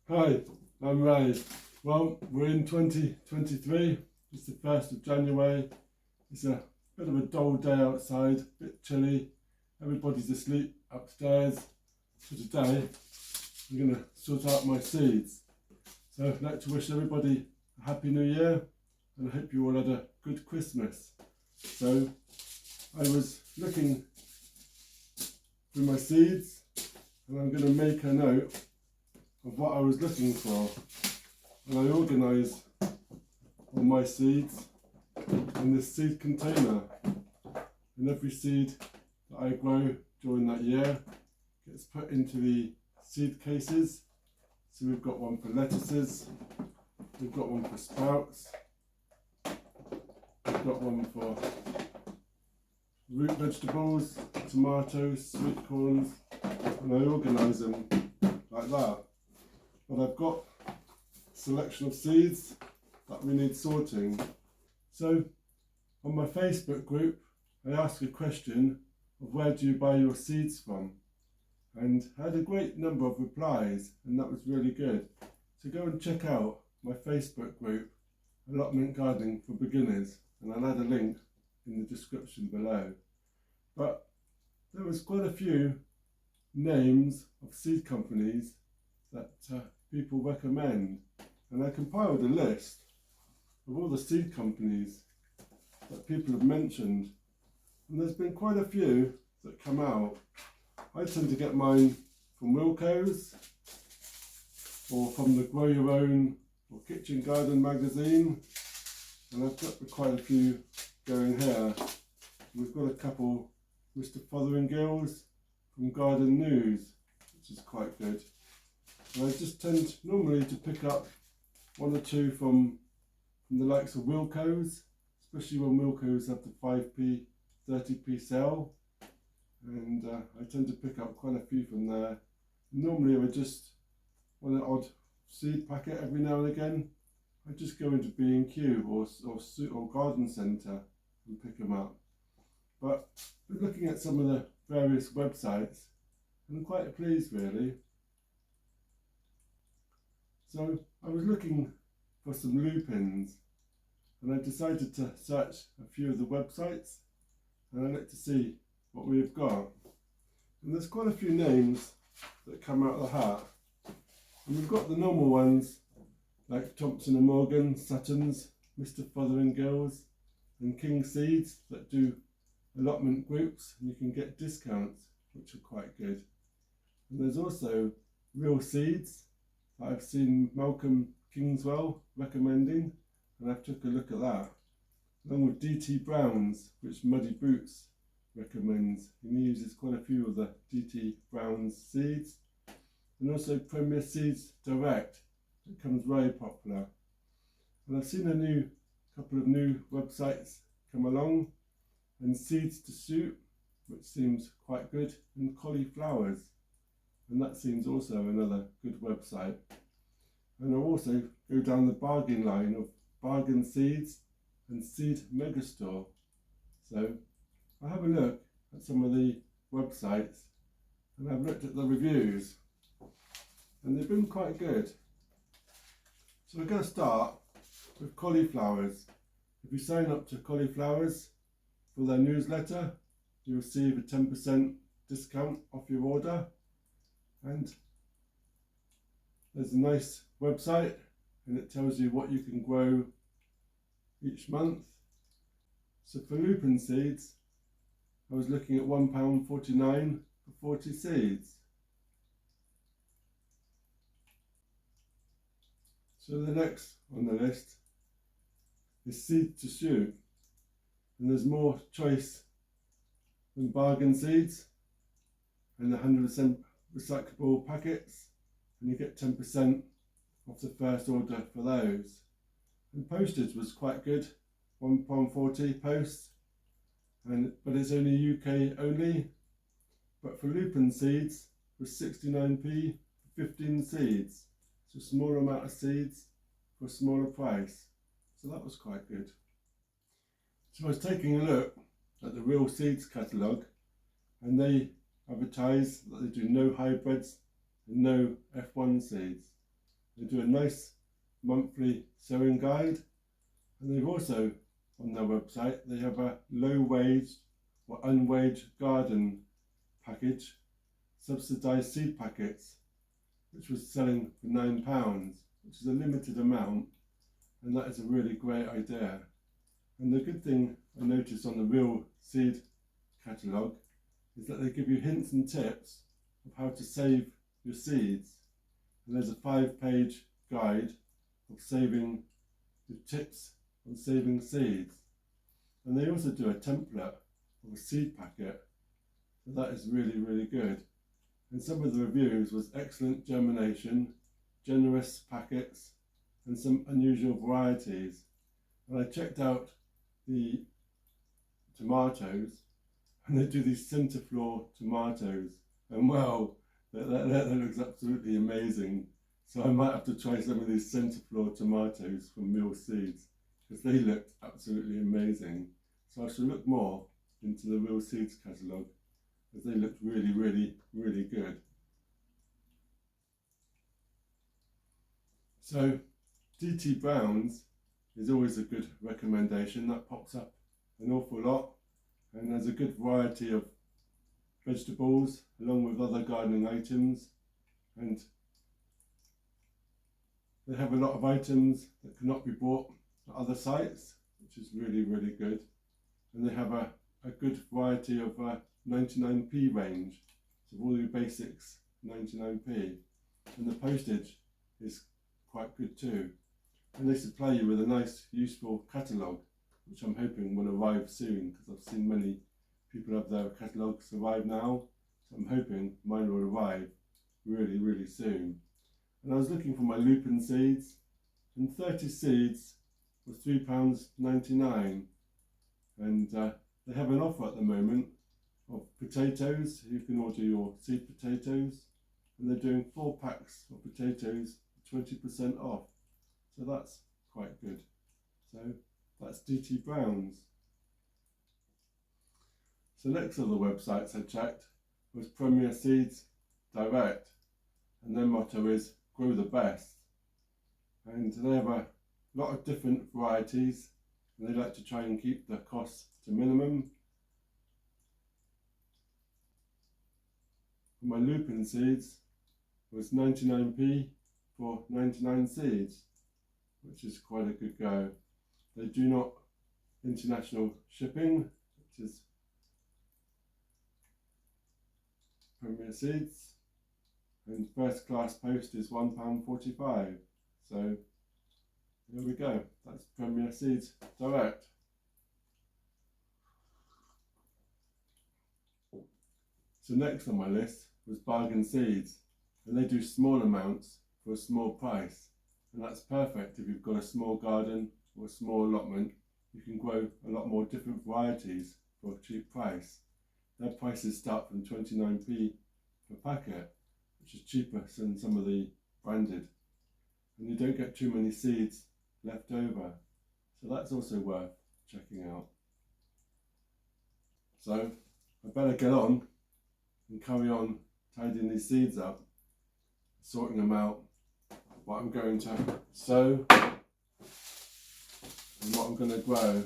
Hi, I'm Ray. Well, we're in 2023. It's the 1st of January. It's a bit of a dull day outside, a bit chilly. Everybody's asleep upstairs. So today, I'm going to sort out my seeds. So I'd like to wish everybody a Happy New Year, and I hope you all had a good Christmas. So I was looking through my seeds, and I'm going to make a note of what I was looking for, and I organise all my seeds in this seed container, and every seed that I grow during that year gets put into the seed cases. So we've got one for lettuces, we've got one for sprouts, we've got one for root vegetables, tomatoes, sweet corns, and I organise them like that. But I've got a selection of seeds that we need sorting. So on my Facebook group, I asked a question of where do you buy your seeds from? And I had a great number of replies, and that was really good. So go and check out my Facebook group, Allotment Gardening for Beginners, and I'll add a link in the description below. But there was quite a few names of seed companies that people recommend, and I compiled a list of all the seed companies that people have mentioned, and there's been quite a few that come out. I tend to get mine from Wilco's or from the Grow Your Own or Kitchen Garden magazine, and I've got quite a few going here. We've got a couple Mr. Fotheringill's from Garden News, which is quite good. And I just tend normally to pick up one or two from the likes of Wilco's, especially when Wilco's have the 5p, 30p sale. And I tend to pick up quite a few from there. Normally I would just want an odd seed packet every now and again. I just go into B&Q or Garden Centre and pick them up. But we're looking at some of the various websites, and I'm quite pleased really. So I was looking for some lupins, and I decided to search a few of the websites, and I looked to see what we've got. And there's quite a few names that come out of the hat. And we've got the normal ones like Thompson and Morgan, Sutton's, Mr. Fotheringill's, and King Seeds that do allotment groups, and you can get discounts, which are quite good. And there's also Real Seeds that I've seen Malcolm Kingswell recommending, and I've took a look at that, along with DT Brown's, which Muddy Boots recommends. He uses quite a few of the DT Brown's seeds, and also Premier Seeds Direct, that comes very popular. And I've seen a couple of new websites come along, and Seeds to Suit, which seems quite good, and Cauliflowers, and that seems also another good website. And I'll also go down the bargain line of Bargain Seeds and Seed Megastore. So I'll have a look at some of the websites, and I've looked at the reviews, and they've been quite good. So we're going to start with Cauliflowers. If you sign up to Cauliflowers for their newsletter, you receive a 10% discount off your order, and there's a nice website, and it tells you what you can grow each month. So for lupin seeds, I was looking at £1.49 for 40 seeds. So the next on the list is Seed to Suit, and there's more choice than Bargain Seeds, and 100% recyclable packets, and you get 10% off the first order for those. And postage was quite good, £1.40 post, but it's only UK only. But for lupin seeds was 69p for 15 seeds, so a smaller amount of seeds for a smaller price. So that was quite good. So I was taking a look at the Real Seeds catalogue, and they advertise that they do no hybrids and no F1 seeds. They do a nice monthly sewing guide, and they've also, on their website, they have a low-wage or unwaged garden package, subsidised seed packets, which was selling for £9, which is a limited amount, and that is a really great idea. And the good thing I noticed on the Real Seed catalogue is that they give you hints and tips of how to save your seeds. And there's a 5-page guide of saving, with tips on saving seeds. And they also do a template of a seed packet, so that is really, really good. And some of the reviews was excellent germination, generous packets, and some unusual varieties. And I checked out the tomatoes, and they do these centre floor tomatoes, and wow, that looks absolutely amazing. So I might have to try some of these centre floor tomatoes from Real Seeds, because they looked absolutely amazing. So I shall look more into the Real Seeds catalogue, as they looked really, really, really good. So DT Brown's is always a good recommendation. That pops up an awful lot, and there's a good variety of vegetables along with other gardening items, and they have a lot of items that cannot be bought at other sites, which is really, really good. And they have a good variety of 99p range, so all your basics 99p, and the postage is quite good too. And they supply you with a nice useful catalogue, which I'm hoping will arrive soon, because I've seen many people have their catalogues arrive now, so I'm hoping mine will arrive really, really soon. And I was looking for my lupin seeds, and 30 seeds was £3.99, and they have an offer at the moment of potatoes. You can order your seed potatoes, and they're doing 4 packs of potatoes 20% off, so that's quite good. So that's DT Brown's. So next of the websites I checked was Premier Seeds Direct, and their motto is grow the best, and they have a lot of different varieties, and they like to try and keep the costs to minimum. For my lupin seeds was 99p for 99 seeds, which is quite a good go. They do not international shipping, which is Premier Seeds, and first class post is £1.45. So there we go, that's Premier Seeds Direct. So next on my list was Bargain Seeds, and they do small amounts for a small price, and that's perfect if you've got a small garden or a small allotment. You can grow a lot more different varieties for a cheap price. Their prices start from 29p per packet, which is cheaper than some of the branded, and you don't get too many seeds left over, so that's also worth checking out. So I better get on and carry on tidying these seeds up, sorting them out, what I'm going to sow and what I'm going to grow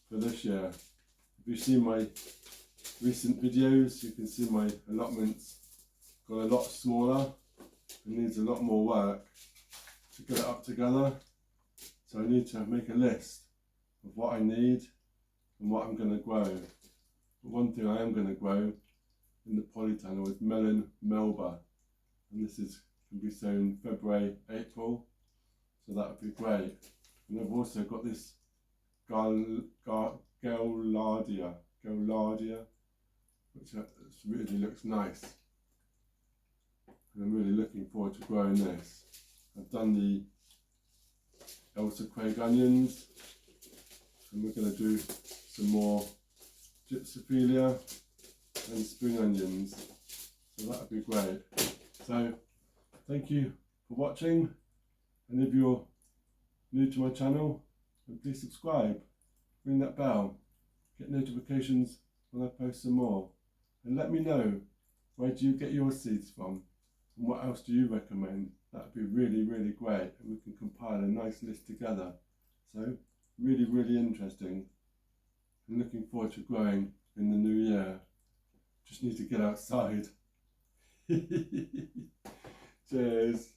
for this year. If you've seen my recent videos, you can see my allotments got a lot smaller and needs a lot more work to get it up together. So I need to make a list of what I need and what I'm going to grow. But one thing I am going to grow in the polytunnel is melon melba, and this can be sown February, April, so that would be great. And I've also got this Gaillardia, which really looks nice, and I'm really looking forward to growing this. I've done the Elsa Craig onions, and we're going to do some more gypsophilia and spring onions, so that would be great. So thank you for watching, and if you're new to my channel, then please subscribe, ring that bell, get notifications when I post some more, and let me know, where do you get your seeds from, And what else do you recommend? That'd be really, really great, and we can compile a nice list together. So really, really interesting. I'm looking forward to growing in the new year. Just need to get outside. Cheers.